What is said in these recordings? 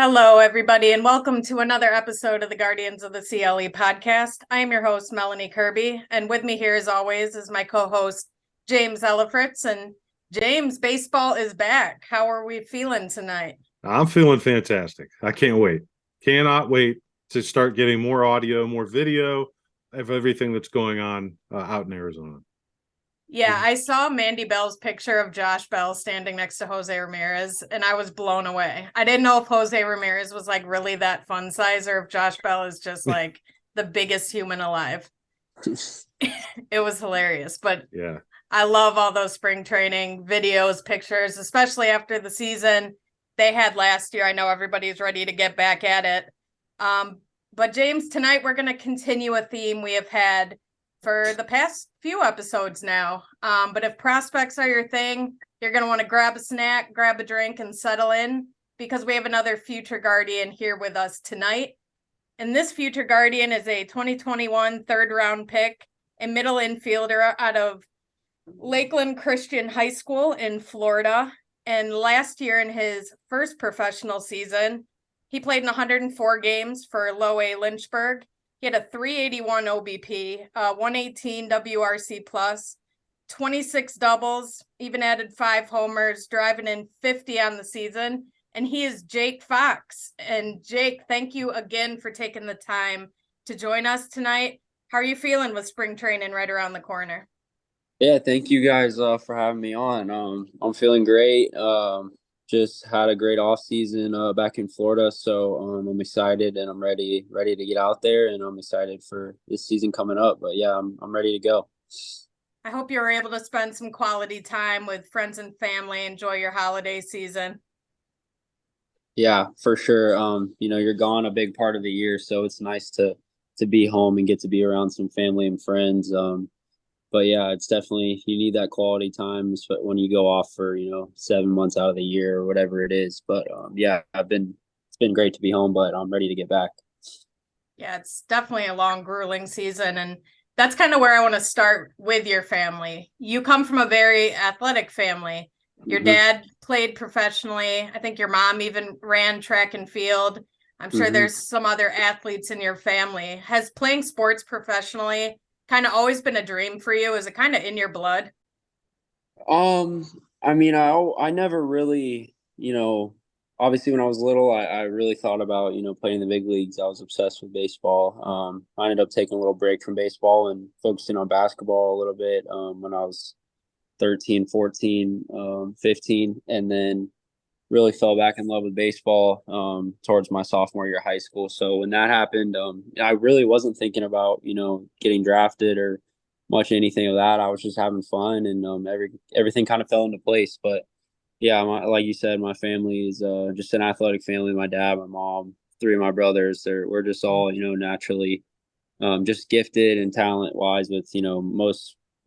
Hello, everybody, and welcome to another episode of the Guardians of the CLE Podcast. I am your host, Melanie Kirby, and with me here, as always, is my co-host, James Ellifritz. And James, baseball is back. How are we feeling tonight? I'm feeling fantastic. I can't wait. Cannot wait to start getting more audio, more video of everything that's going on out in Arizona. Yeah, I saw Mandy Bell's picture of Josh Bell standing next to Jose Ramirez, and I was blown away. I didn't know if Jose Ramirez was like really that fun size or if Josh Bell is just like the biggest human alive. It was hilarious, but yeah, I love all those spring training videos, pictures, especially after the season they had last year. I know everybody's ready to get back at it. But James, tonight we're going to continue a theme we have had for the past few episodes now. But if prospects are your thing, you're going to want to grab a snack, grab a drink, and settle in because we have another future Guardian here with us tonight. And this future Guardian is a 2021 third-round pick, a middle infielder out of Lakeland Christian High School in Florida. And last year in his first professional season, he played in 104 games for Low A Lynchburg. He had a 381 OBP, 118 WRC plus, 26 doubles, even added 5 homers, driving in 50 on the season. And he is Jake Fox. And Jake, thank you again for taking the time to join us tonight. How are you feeling with spring training right around the corner? Yeah, thank you guys for having me on. I'm feeling great. Just had a great off season back in Florida, so I'm excited and I'm ready to get out there, and I'm excited for this season coming up. But yeah, I'm ready to go. I hope you were able to spend some quality time with friends and family, enjoy your holiday season. Yeah, for sure. You're gone a big part of the year, so it's nice to be home and get to be around some family and friends. But yeah, it's definitely, you need that quality time when you go off for 7 months out of the year or whatever it is. But yeah, it's been great to be home, but I'm ready to get back. Yeah, it's definitely a long, grueling season, and that's kind of where I want to start with your family. You come from a very athletic family. Your dad played professionally. I think your mom even ran track and field. I'm sure there's some other athletes in your family. Has playing sports professionally kind of always been a dream for you? Is it kind of in your blood? I never really, obviously when I was little, I really thought about, playing in the big leagues. I was obsessed with baseball. I ended up taking a little break from baseball and focusing on basketball a little bit when I was 13, 14, 15, and then really fell back in love with baseball towards my sophomore year of high school. So when that happened, I really wasn't thinking about, getting drafted or much anything of that. I was just having fun, and everything kind of fell into place. But yeah, like you said, my family is just an athletic family. My dad, my mom, 3 of my brothers. We're just all, naturally just gifted and talent wise with,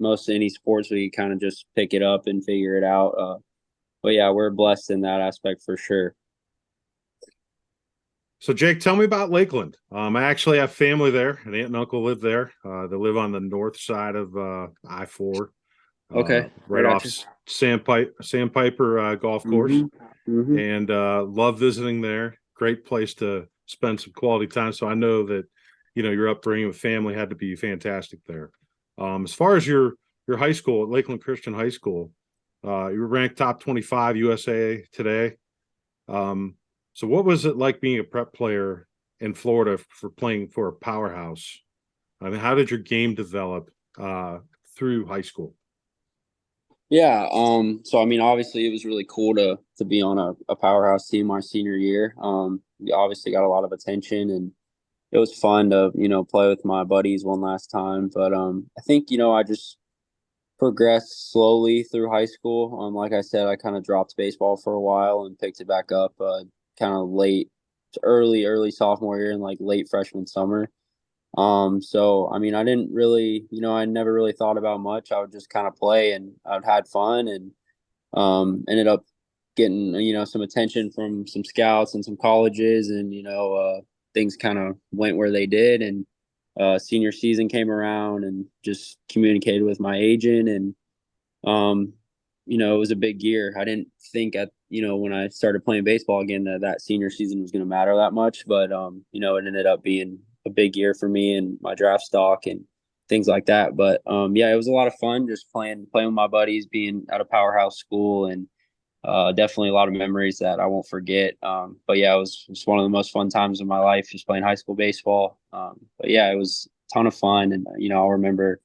most any sports we kind of just pick it up and figure it out. But yeah, we're blessed in that aspect for sure. So, Jake, tell me about Lakeland. I actually have family there. An aunt and uncle live there. They live on the north side of I-4, Okay, right off Sandpiper Golf Course, and love visiting there. Great place to spend some quality time. So I know that your upbringing with family had to be fantastic there. As far as your high school at Lakeland Christian High School, you were ranked top 25 USA today. So what was it like being a prep player in Florida for playing for a powerhouse? I mean, how did your game develop through high school? Yeah. So I mean, obviously it was really cool to be on a powerhouse team our senior year. We obviously got a lot of attention, and it was fun to, play with my buddies one last time. But I think, I just progressed slowly through high school. Like I said, I kind of dropped baseball for a while and picked it back up kind of early sophomore year and like late freshman summer. So I mean, I didn't really, I never really thought about much. I would just kind of play, and I'd had fun, and ended up getting, some attention from some scouts and some colleges, and things kind of went where they did, and senior season came around, and just communicated with my agent, and it was a big year. I didn't think when I started playing baseball again, that senior season was going to matter that much. But, it ended up being a big year for me and my draft stock and things like that. But, yeah, it was a lot of fun just playing with my buddies, being at a powerhouse school, and definitely a lot of memories that I won't forget. But yeah, it was just one of the most fun times of my life, just playing high school baseball. But yeah, it was a ton of fun. And, I'll remember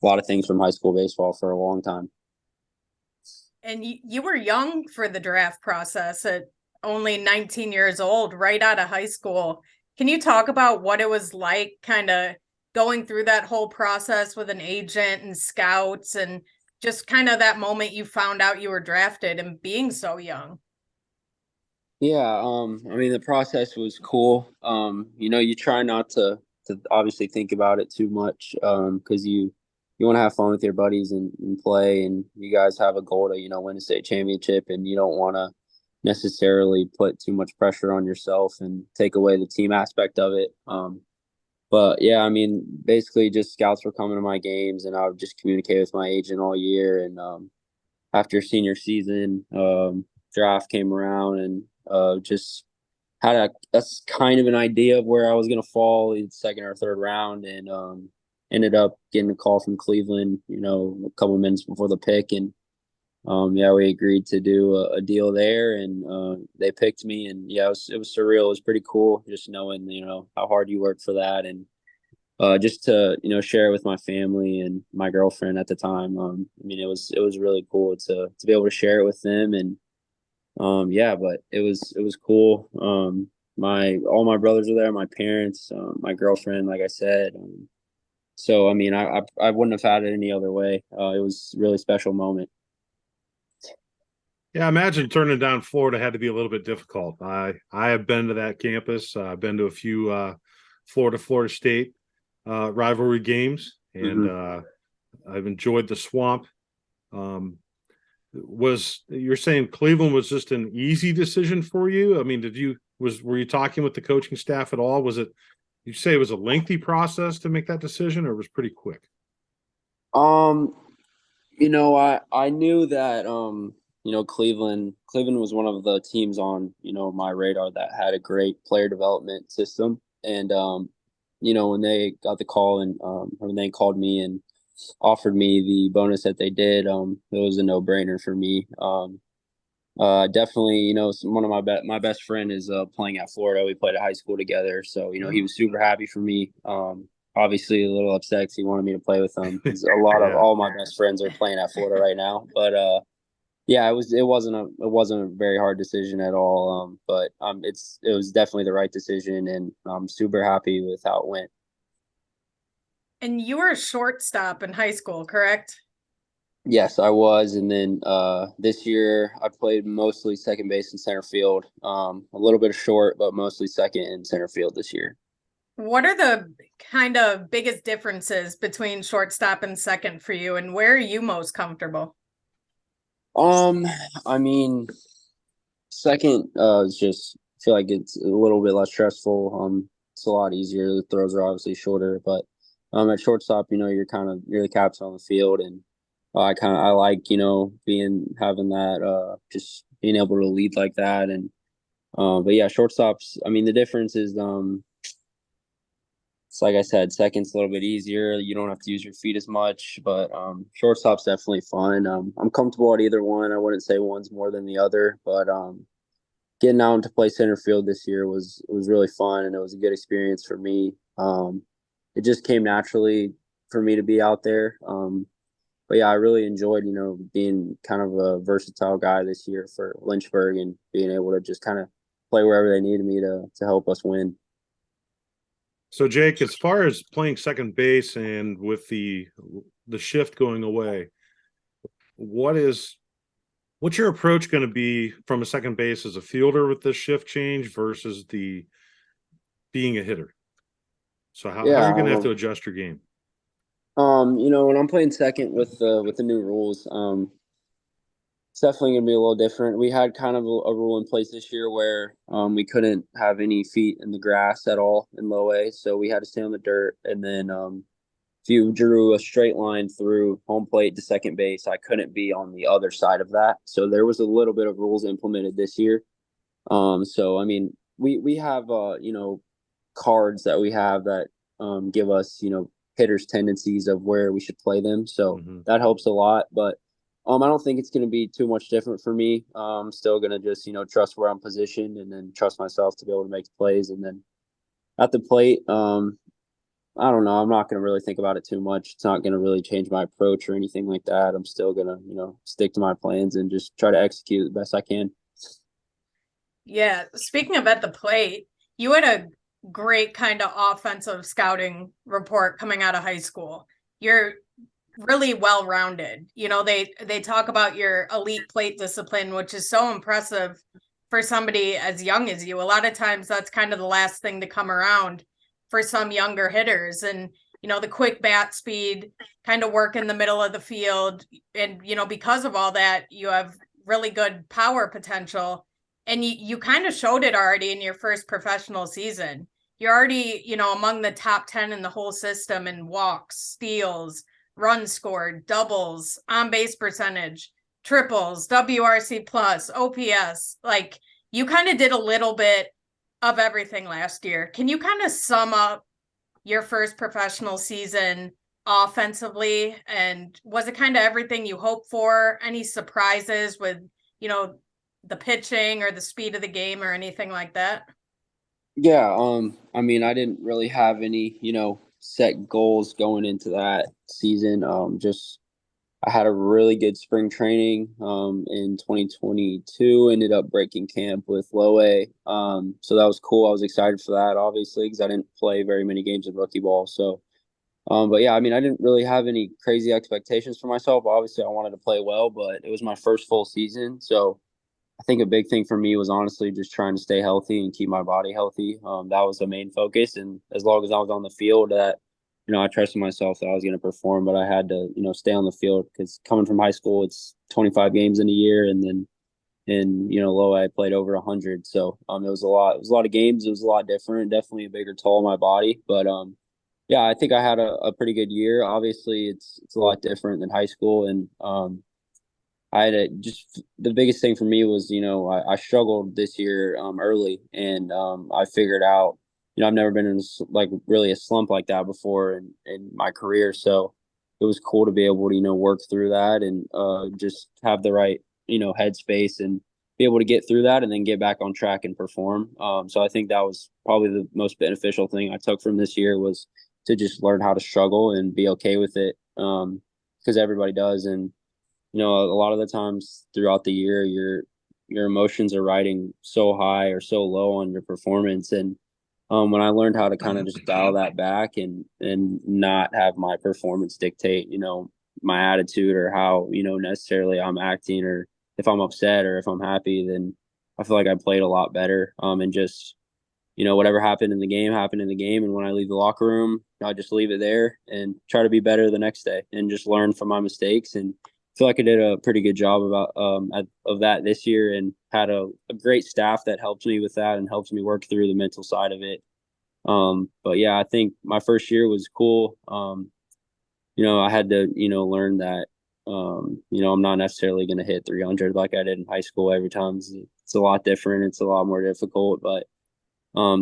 a lot of things from high school baseball for a long time. And you were young for the draft process at only 19 years old, right out of high school. Can you talk about what it was like kind of going through that whole process with an agent and scouts, and just kind of that moment you found out you were drafted and being so young? Yeah, the process was cool. You try not to obviously think about it too much, because you want to have fun with your buddies and play, and you guys have a goal to, win a state championship, and you don't want to necessarily put too much pressure on yourself and take away the team aspect of it. But yeah, basically just scouts were coming to my games, and I would just communicate with my agent all year. And after senior season, draft came around, and just had a kind of an idea of where I was going to fall in second or third round, and ended up getting a call from Cleveland, a couple minutes before the pick. And yeah, we agreed to do a deal there, and they picked me. And yeah, it was surreal. It was pretty cool just knowing, how hard you worked for that, and just to, share it with my family and my girlfriend at the time. It was really cool to be able to share it with them. And yeah, but it was cool. All my brothers were there, my parents, my girlfriend, like I said. So I wouldn't have had it any other way. It was a really special moment. Yeah, I imagine turning down Florida had to be a little bit difficult. I have been to that campus. I've been to a few Florida State rivalry games, and I've enjoyed the Swamp. You're saying Cleveland was just an easy decision for you? Were you talking with the coaching staff at all? You say it was a lengthy process to make that decision, or it was pretty quick? I knew that Cleveland was one of the teams on, my radar that had a great player development system. And when they got the call, and when they called me and offered me the bonus that they did, it was a no-brainer for me. Definitely, one of my best friend is playing at Florida. We played at high school together, so he was super happy for me. Obviously a little upset because he wanted me to play with him. A lot of all my best friends are playing at Florida right now, but yeah, it wasn't a very hard decision at all. But it was definitely the right decision, and I'm super happy with how it went. And you were a shortstop in high school, correct? Yes, I was. And then this year I played mostly second base and center field. A little bit of short, but mostly second and center field this year. What are the kind of biggest differences between shortstop and second for you, and where are you most comfortable? Second is just, I feel like it's a little bit less stressful. It's a lot easier. The throws are obviously shorter, but at shortstop, you're the captain on the field, and I like, having that, just being able to lead like that. And but yeah, shortstops, the difference is it's like I said, second's a little bit easier. You don't have to use your feet as much, but shortstop's definitely fun. I'm comfortable at either one. I wouldn't say one's more than the other, but getting out to play center field this year was really fun, and it was a good experience for me. It just came naturally for me to be out there. But yeah, I really enjoyed, being kind of a versatile guy this year for Lynchburg, and being able to just kind of play wherever they needed me to help us win. So Jake, as far as playing second base and with the shift going away, what's your approach going to be from a second base as a fielder with this shift change versus the being a hitter? So how are you going to have to adjust your game? When I'm playing second with the new rules, it's definitely going to be a little different. We had kind of a rule in place this year where we couldn't have any feet in the grass at all in low A, so we had to stay on the dirt. And then if you drew a straight line through home plate to second base, I couldn't be on the other side of that. So there was a little bit of rules implemented this year. So I mean, we have cards that we have that give us hitters' tendencies of where we should play them. So that helps a lot. But I don't think it's going to be too much different for me. I'm still going to just trust where I'm positioned and then trust myself to be able to make plays. And then at the plate, I don't know. I'm not going to really think about it too much. It's not going to really change my approach or anything like that. I'm still going to, stick to my plans and just try to execute the best I can. Yeah. Speaking of at the plate, you had a great kind of offensive scouting report coming out of high school. You're really well-rounded. They talk about your elite plate discipline, which is so impressive for somebody as young as you. A lot of times that's kind of the last thing to come around for some younger hitters. And, the quick bat speed, kind of work in the middle of the field. And, because of all that, you have really good power potential. And you kind of showed it already in your first professional season. You're already, among the top 10 in the whole system in walks, steals, runs scored, doubles, on base percentage, triples, WRC plus, OPS. Like, you kind of did a little bit of everything last year. Can you kind of sum up your first professional season offensively? And was it kind of everything you hoped for? Any surprises with, the pitching or the speed of the game or anything like that? Yeah. I mean, I didn't really have any, set goals going into that season. I had a really good spring training in 2022, ended up breaking camp with low A. So that was cool. I was excited for that, obviously, because I didn't play very many games of rookie ball. So, but yeah, I mean, I didn't really have any crazy expectations for myself. Obviously, I wanted to play well, but it was my first full season. So I think a big thing for me was honestly just trying to stay healthy and keep my body healthy. That was the main focus. And as long as I was on the field, I trusted myself that I was going to perform, but I had to, stay on the field because coming from high school, it's 25 games in a year. And then low, I played over 100. So it was a lot. It was a lot of games. It was a lot different, definitely a bigger toll on my body. But yeah, I think I had a pretty good year. Obviously, it's a lot different than high school. And I had just the biggest thing for me was, I struggled this year early and I figured out, I've never been in really a slump like that before in my career. So it was cool to be able to, work through that and just have the right, headspace and be able to get through that and then get back on track and perform. So I think that was probably the most beneficial thing I took from this year was to just learn how to struggle and be okay with it because everybody does. And, a lot of the times throughout the year, your emotions are riding so high or so low on your performance. And when I learned how to kind of just dial that back and not have my performance dictate, my attitude or how, necessarily I'm acting or if I'm upset or if I'm happy, then I feel like I played a lot better. And just, whatever happened in the game happened in the game. And when I leave the locker room, I just leave it there and try to be better the next day and just learn from my mistakes. And I feel like I did a pretty good job of that this year and had a great staff that helped me with that and helps me work through the mental side of it. But yeah, I think my first year was cool. I had to, learn that, I'm not necessarily going to hit 300 like I did in high school every time. It's a lot different. It's a lot more difficult, but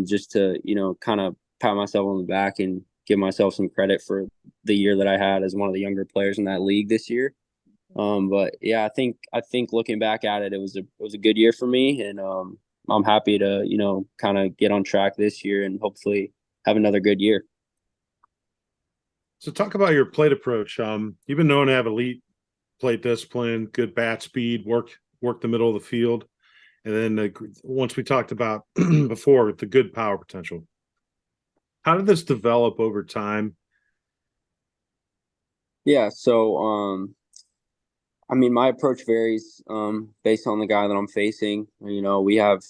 just to, kind of pat myself on the back and give myself some credit for the year that I had as one of the younger players in that league this year. But yeah, I think looking back at it, it was a good year for me, and I'm happy to kind of get on track this year and hopefully have another good year. So talk about your plate approach. You've been known to have elite plate discipline, good bat speed, work the middle of the field, and then once we talked about before the good power potential. How did this develop over time? Yeah, so I mean, my approach varies based on the guy that I'm facing. We have,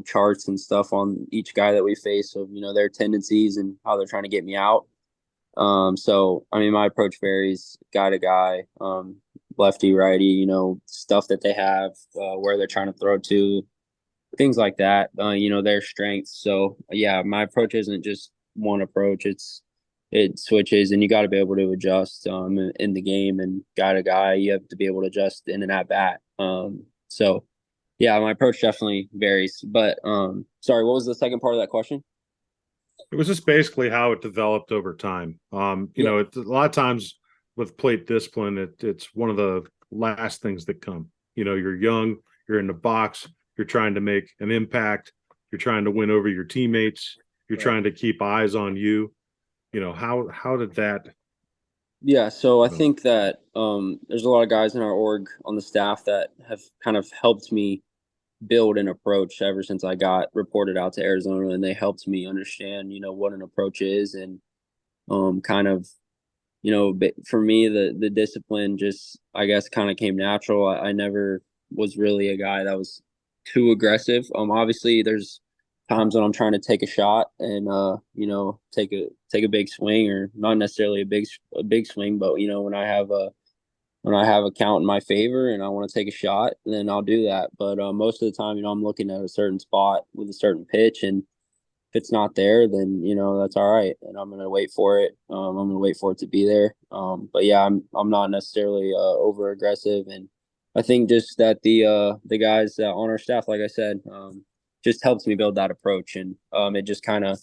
charts and stuff on each guy that we face of, their tendencies and how they're trying to get me out. So, I mean, my approach varies guy to guy, lefty, righty, stuff that they have, where they're trying to throw to, things like that, their strengths. So, yeah, my approach isn't just one approach. It's it switches, and you got to be able to adjust in the game, and guy to guy, you have to be able to adjust in and at bat. So yeah, my approach definitely varies. But sorry, what was the second part of that question? It was just basically how it developed over time. You know, a lot of times with plate discipline, it's one of the last things that come. You know, you're young, you're in the box, you're trying to make an impact, you're trying to win over your teammates, you're trying to keep eyes on you. You know, how did that? Yeah, so I think that there's a lot of guys in our org on the staff that have kind of helped me build an approach ever since I got reported out to Arizona, and they helped me understand, what an approach is, and kind of, for me, the discipline just, I guess, kind of came natural. I never was really a guy that was too aggressive. Obviously there's times when I'm trying to take a shot and take a big swing, or not necessarily a big swing, but when I have a count in my favor and I want to take a shot, then I'll do that. But most of the time, I'm looking at a certain spot with a certain pitch, and if it's not there, then that's all right, and I'm gonna wait for it. I'm gonna wait for it to be there. But yeah, I'm not necessarily over aggressive, and I think just that the guys on our staff, like I said, just helps me build that approach, and it just kind of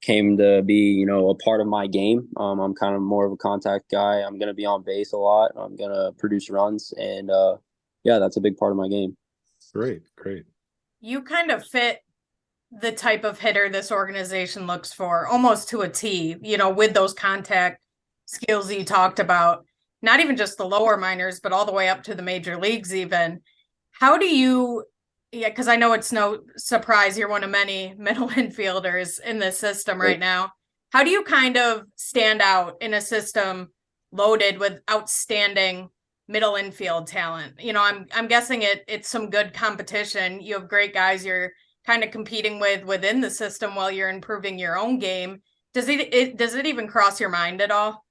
came to be, a part of my game. I'm kind of more of a contact guy. I'm going to be on base a lot. I'm going to produce runs, and yeah, that's a big part of my game. Great. You kind of fit the type of hitter this organization looks for almost to a T, with those contact skills you talked about, not even just the lower minors, but all the way up to the major leagues even. How do you, because I know it's no surprise you're one of many middle infielders in this system right now. How do you kind of stand out in a system loaded with outstanding middle infield talent? I'm guessing it's some good competition. You have great guys you're kind of competing with within the system while you're improving your own game. Does it even cross your mind at all?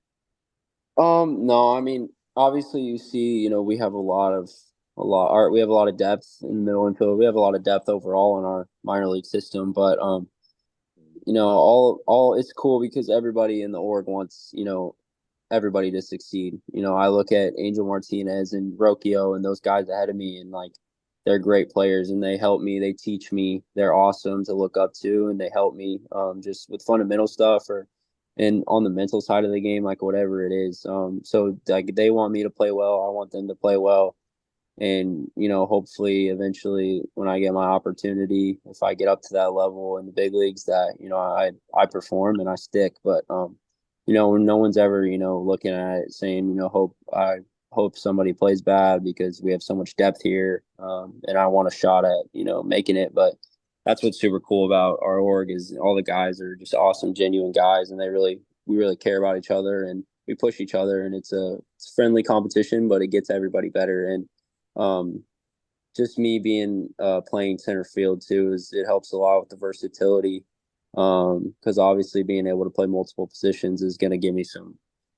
No, I mean, obviously you see, we have we have a lot of depth in the middle infield. We have a lot of depth overall in our minor league system, but all it's cool because everybody in the org wants, everybody to succeed. I look at Angel Martinez and Rocchio and those guys ahead of me, and like, they're great players, and they help me. They teach me. They're awesome to look up to, and they help me just with fundamental stuff and on the mental side of the game, like whatever it is. So like, they want me to play well. I want them to play well. And, hopefully eventually when I get my opportunity, if I get up to that level in the big leagues, that, I perform and I stick. But, no one's ever, looking at it saying, I hope somebody plays bad because we have so much depth here. And I want a shot at, making it. But that's what's super cool about our org is all the guys are just awesome, genuine guys. And we really care about each other, and we push each other, and it's a friendly competition, but it gets everybody better. And, just me being playing center field too, it helps a lot with the versatility, because obviously being able to play multiple positions is going to give me some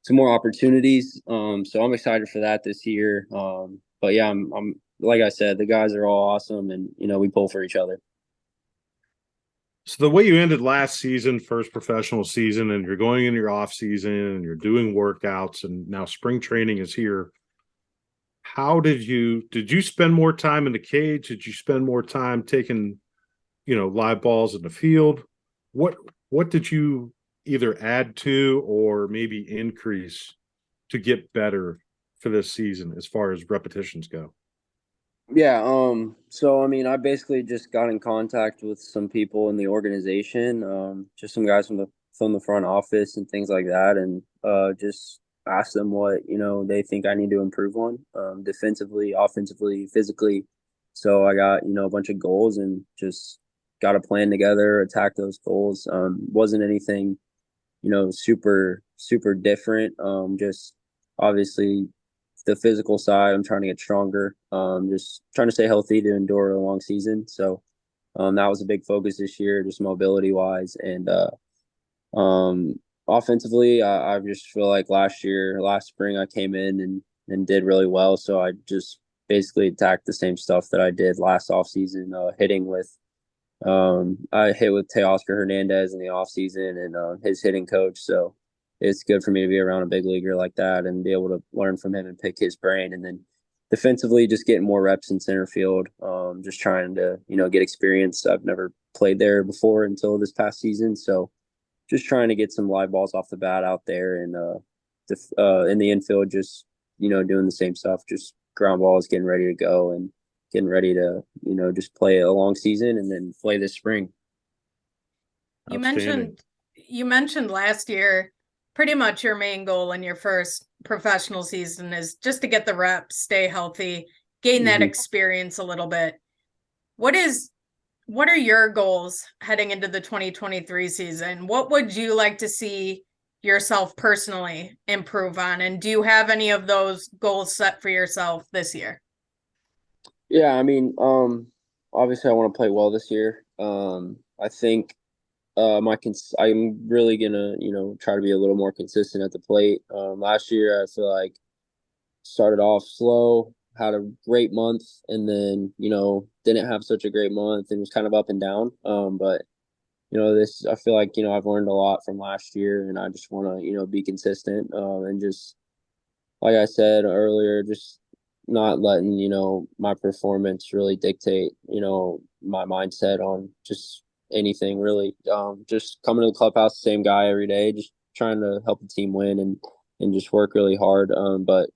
more opportunities. So I'm excited for that this year. But yeah, I'm like I said, the guys are all awesome, and we pull for each other. So the way you ended last season, first professional season, and you're going into your off season and you're doing workouts, and now spring training is here. How did you spend more time in the cage? Did you spend more time taking, live balls in the field? What did you either add to or maybe increase to get better for this season as far as repetitions go? Yeah, so I mean, I basically just got in contact with some people in the organization, just some guys from the front office and things like that, and just ask them what they think I need to improve on, defensively, offensively, physically. So I got a bunch of goals and just got a plan together, attack those goals. Wasn't anything super different. Just obviously the physical side, I'm trying to get stronger. Just trying to stay healthy to endure a long season. So that was a big focus this year, just mobility wise. And offensively, I just feel like last spring, I came in and did really well. So I just basically attacked the same stuff that I did last offseason, hitting with I hit with Teoscar Hernandez in the offseason and his hitting coach. So it's good for me to be around a big leaguer like that and be able to learn from him and pick his brain. And then defensively, just getting more reps in center field, just trying to, get experience. I've never played there before until this past season. So just trying to get some live balls off the bat out there, and in the infield, just, doing the same stuff, just ground balls, getting ready to go and getting ready to, just play a long season and then play this spring. You mentioned last year, pretty much your main goal in your first professional season is just to get the reps, stay healthy, gain that experience a little bit. What are your goals heading into the 2023 season? What would you like to see yourself personally improve on? And do you have any of those goals set for yourself this year? Yeah, I mean, obviously I want to play well this year. I think I'm really gonna, try to be a little more consistent at the plate. Last year I feel like started off slow, had a great month, and then, didn't have such a great month and was kind of up and down. But I feel like, I've learned a lot from last year, and I just want to, be consistent, and just, like I said earlier, just not letting, my performance really dictate, my mindset on just anything really. Just coming to the clubhouse, the same guy every day, just trying to help the team win and just work really hard. But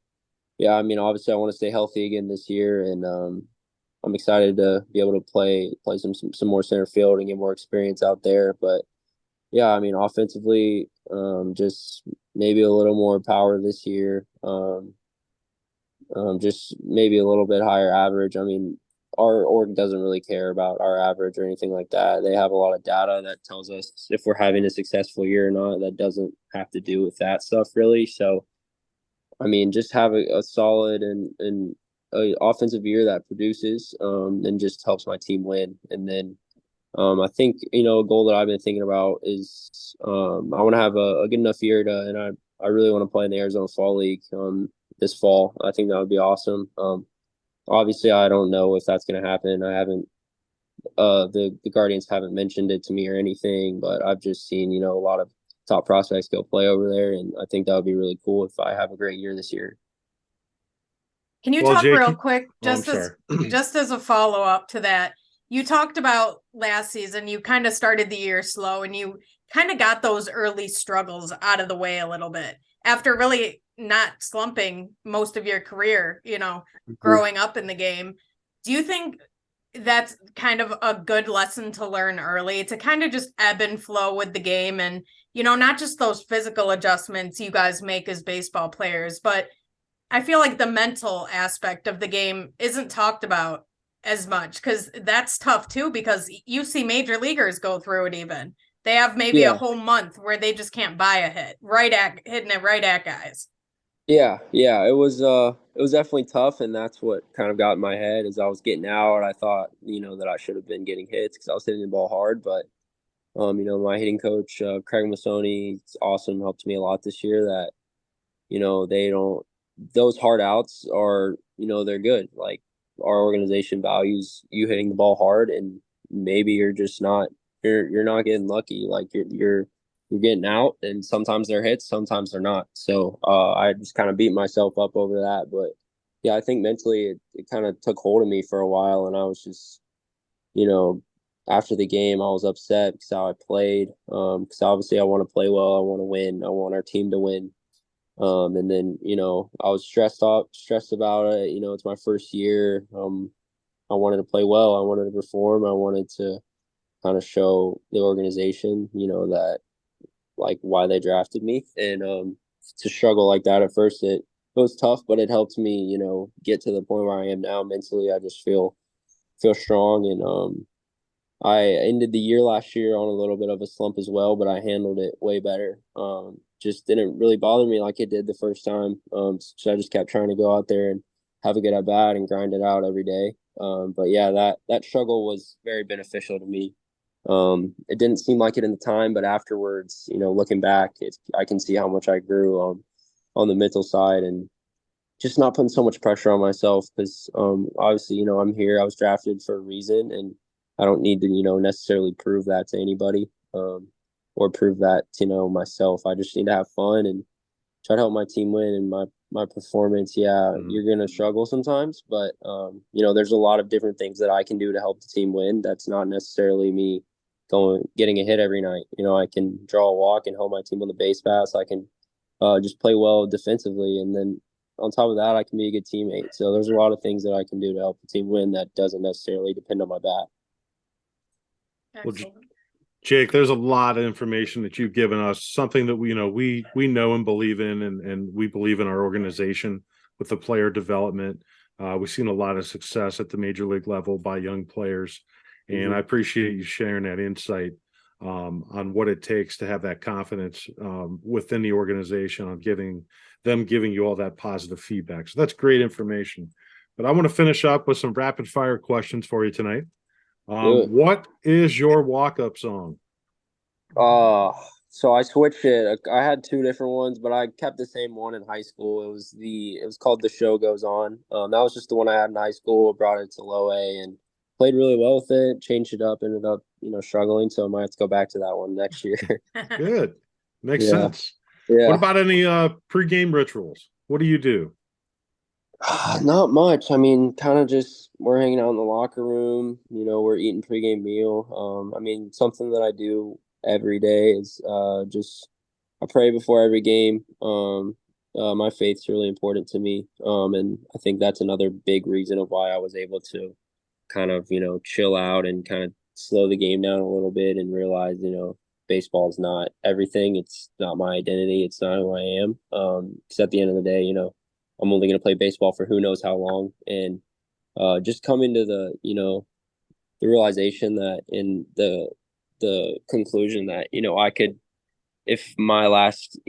yeah, I mean, obviously I want to stay healthy again this year, and I'm excited to be able to play some more center field and get more experience out there. But yeah, I mean, offensively, just maybe a little more power this year. Just maybe a little bit higher average. I mean, our org doesn't really care about our average or anything like that. They have a lot of data that tells us if we're having a successful year or not. That doesn't have to do with that stuff really. So, I mean, just have a solid and a offensive year that produces, and just helps my team win. And then, I think, a goal that I've been thinking about is, I want to have a good enough year and I really want to play in the Arizona Fall League, this fall. I think that would be awesome. Obviously I don't know if that's going to happen. I haven't, the Guardians haven't mentioned it to me or anything, but I've just seen, a lot of top prospects go play over there. And I think that would be really cool if I have a great year this year. Can you talk real quick, just as a follow-up to that? You talked about last season, you kind of started the year slow and you kind of got those early struggles out of the way a little bit after really not slumping most of your career, growing up in the game. Do you think that's kind of a good lesson to learn early, to kind of just ebb and flow with the game and, not just those physical adjustments you guys make as baseball players, but I feel like the mental aspect of the game isn't talked about as much, because that's tough too, because you see major leaguers go through it. Even they have maybe a whole month where they just can't buy a hit hitting it right at guys. Yeah, it was definitely tough, and that's what kind of got in my head. As I was getting out, I thought, that I should have been getting hits because I was hitting the ball hard. But my hitting coach, Craig Masoni, it's awesome, helped me a lot this year. That they don't, those hard outs are, they're good. Like, our organization values you hitting the ball hard, and maybe you're just not you're not getting lucky. Like, you're getting out, and sometimes they're hits, sometimes they're not. So I just kind of beat myself up over that. But yeah, I think mentally it kind of took hold of me for a while, and I was just, after the game I was upset because how I played, because obviously I want to play well, I want to win, I want our team to win. And then, I was stressed about it. It's my first year. I wanted to play well. I wanted to perform. I wanted to kind of show the organization, that, like, why they drafted me. And to struggle like that at first, it was tough, but it helped me, get to the point where I am now mentally. I just feel strong. And I ended the year last year on a little bit of a slump as well, but I handled it way better. Just didn't really bother me like it did the first time. So I just kept trying to go out there and have a good at bat and grind it out every day. But yeah, that struggle was very beneficial to me. It didn't seem like it in the time, but afterwards, looking back, I can see how much I grew on the mental side, and just not putting so much pressure on myself, because obviously, I'm here. I was drafted for a reason, and I don't need to, necessarily prove that to anybody. or prove that to, myself. I just need to have fun and try to help my team win. And my performance, you're going to struggle sometimes, but, there's a lot of different things that I can do to help the team win. That's not necessarily me getting a hit every night. I can draw a walk and help my team on the base pass. I can just play well defensively. And then on top of that, I can be a good teammate. So there's a lot of things that I can do to help the team win that doesn't necessarily depend on my bat. Excellent. Well, Jake, there's a lot of information that you've given us, something that we know and believe in, and we believe in our organization with the player development. We've seen a lot of success at the major league level by young players, and I appreciate you sharing that insight on what it takes to have that confidence within the organization, on giving you all that positive feedback. So that's great information. But I want to finish up with some rapid fire questions for you tonight. What is your walk-up song? So I switched it. I had two different ones, but I kept the same one in high school. It was called The Show Goes On. That was just the one I had in high school. Brought it to low A and played really well with it. Changed it up, ended up, struggling. So I might have to go back to that one next year. Good. Makes sense. Yeah. What about any pregame rituals? What do you do? Not much. I mean, kind of just we're hanging out in the locker room. We're eating pregame meal. Something that I do every day is just I pray before every game. My faith's really important to me, and I think that's another big reason of why I was able to kind of chill out and kind of slow the game down a little bit and realize baseball is not everything. It's not my identity. It's not who I am. Because at the end of the day, I'm only going to play baseball for who knows how long. And just coming to the realization that in the conclusion that, I could, if my last,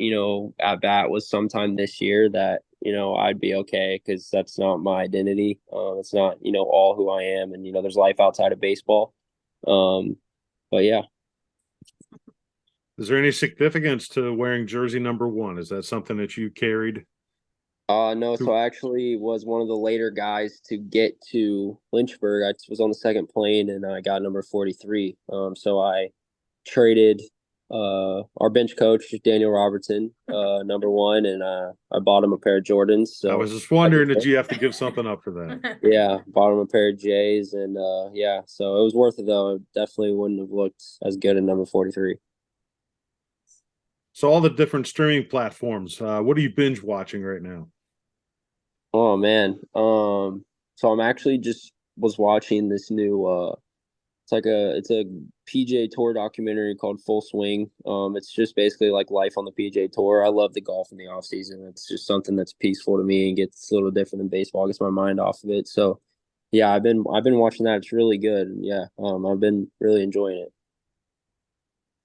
at bat was sometime this year, that, I'd be okay, because that's not my identity. It's not, all who I am. And, there's life outside of baseball. But yeah. Is there any significance to wearing jersey number 1? Is that something that you carried? No, so I actually was one of the later guys to get to Lynchburg. I was on the second plane and I got number 43. So I traded our bench coach, Daniel Robertson, number 1, and I bought him a pair of Jordans. So I was just wondering, did you have to give something up for that? Yeah, bought him a pair of J's, and so it was worth it though. It definitely wouldn't have looked as good at number 43. So all the different streaming platforms, what are you binge watching right now? Oh man. So I'm actually just was watching this new it's a PGA Tour documentary called Full Swing. It's just basically like life on the PGA Tour. I love the golf in the off season. It's just something that's peaceful to me and gets a little different than baseball. Gets my mind off of it. So yeah, I've been watching that. It's really good. And yeah, I've been really enjoying it.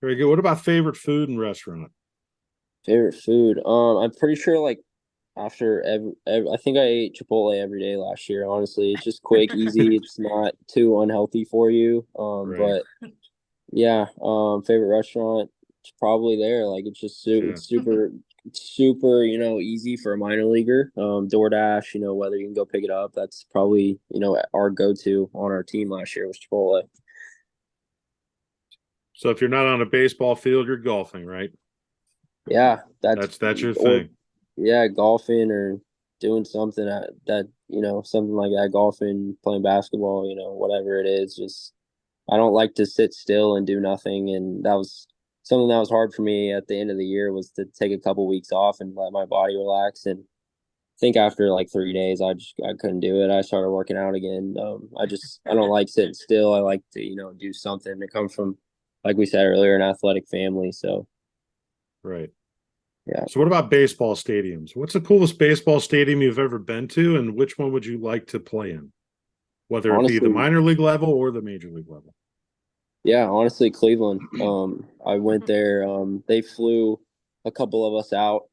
Very good. What about favorite food and restaurant? Favorite food. I'm pretty sure like after every I think I ate Chipotle every day last year. Honestly, it's just quick, easy. It's not too unhealthy for you. Right. But yeah, favorite restaurant, it's probably there. Like it's just it's super, easy for a minor leaguer. DoorDash, whether you can go pick it up. That's probably our go-to on our team last year was Chipotle. So if you're not on a baseball field, you're golfing, right? Yeah, that's your thing. Yeah, golfing or doing something that something like that, golfing, playing basketball, whatever it is. Just I don't like to sit still and do nothing, and that was something that was hard for me at the end of the year, was to take a couple weeks off and let my body relax. And I think after like 3 days, I couldn't do it. I started working out again. I don't like sitting still. I like to do something. It comes from, like we said earlier, an athletic family. So right. Yeah. So what about baseball stadiums? What's the coolest baseball stadium you've ever been to, and which one would you like to play in? Whether honestly, it be the minor league level or the major league level. Yeah, honestly, Cleveland. I went there. They flew a couple of us out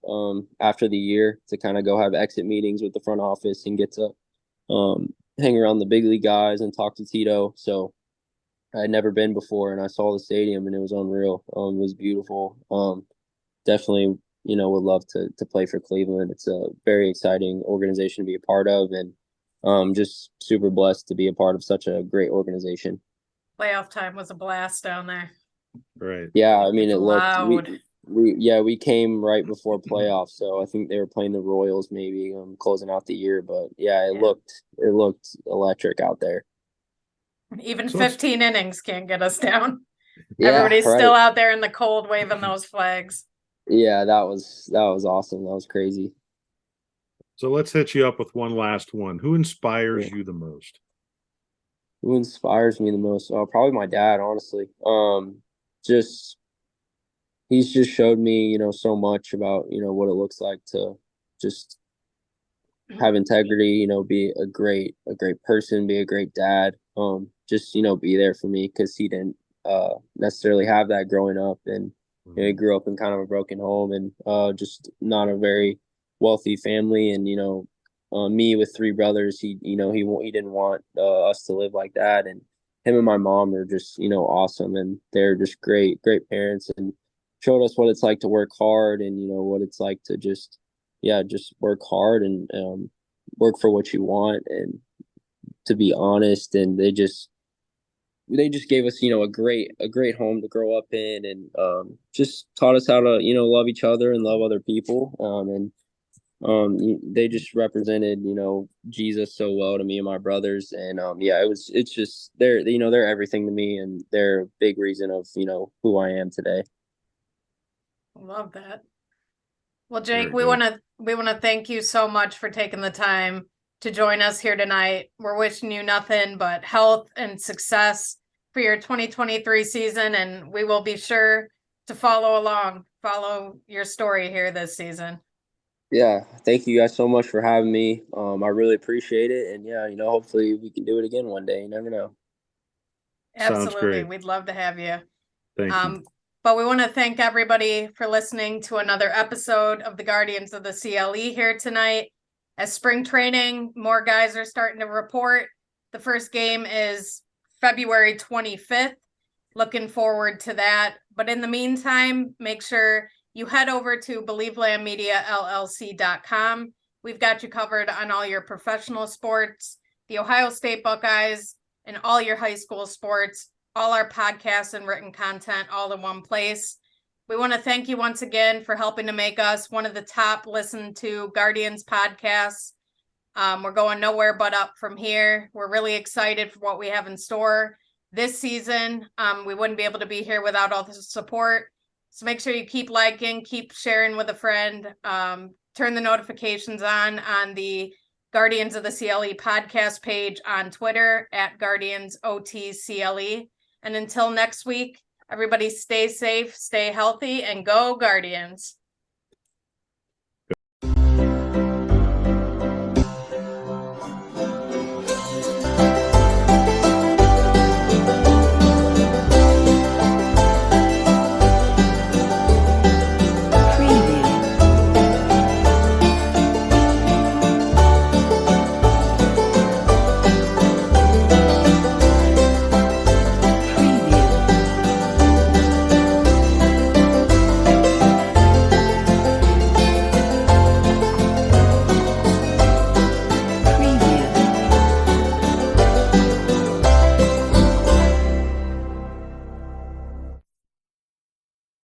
after the year to kind of go have exit meetings with the front office and get to hang around the big league guys and talk to Tito. So I had never been before, and I saw the stadium, and it was unreal. It was beautiful. Definitely, would love to play for Cleveland. It's a very exciting organization to be a part of, and just super blessed to be a part of such a great organization. Playoff time was a blast down there. Right. Yeah, I mean, It's it looked loud. we came right before playoffs, so I think they were playing the Royals maybe closing out the year, but yeah, it looked electric out there. Even So 15 innings can't get us down. Yeah, Everybody's right. still out there in the cold waving those flags. Yeah, that was awesome. That was crazy. So let's hit you up with one last one. Who inspires Yeah. you the most? Who inspires me the most? Oh, probably my dad, honestly. Just he's just showed me, so much about, what it looks like to just have integrity, be a great person, be a great dad. Just, be there for me because he didn't necessarily have that growing up, and he grew up in kind of a broken home and just not a very wealthy family, and me with three brothers, he didn't want us to live like that, and him and my mom are just awesome, and they're just great parents, and showed us what it's like to work hard, and what it's like to just work hard and work for what you want, and to be honest, and they just gave us a great home to grow up in, and just taught us how to love each other and love other people, and they just represented Jesus so well to me and my brothers, and it's just they're everything to me, and they're a big reason of who I am today. Love that. Well, Jake, Very good. we want to thank you so much for taking the time to join us here tonight. We're wishing you nothing but health and success for your 2023 season, and we will be sure to follow your story here this season. Yeah, thank you guys so much for having me. I really appreciate it, and yeah, hopefully we can do it again one day. You never know. Sounds Absolutely. great. We'd love to have you. Thank you. But we want to thank everybody for listening to another episode of the Guardians of the CLE here tonight. As spring training, more guys are starting to report. The first game is February 25th. Looking forward to that. But in the meantime, make sure you head over to believelandmediallc.com. We've got you covered on all your professional sports, the Ohio State Buckeyes, and all your high school sports, all our podcasts and written content all in one place. We want to thank you once again for helping to make us one of the top listened to Guardians podcasts. We're going nowhere but up from here. We're really excited for what we have in store this season. We wouldn't be able to be here without all the support. So make sure you keep liking, keep sharing with a friend, turn the notifications on the Guardians of the CLE podcast page on Twitter at GuardiansOTCLE. And until next week, everybody stay safe, stay healthy, and go Guardians.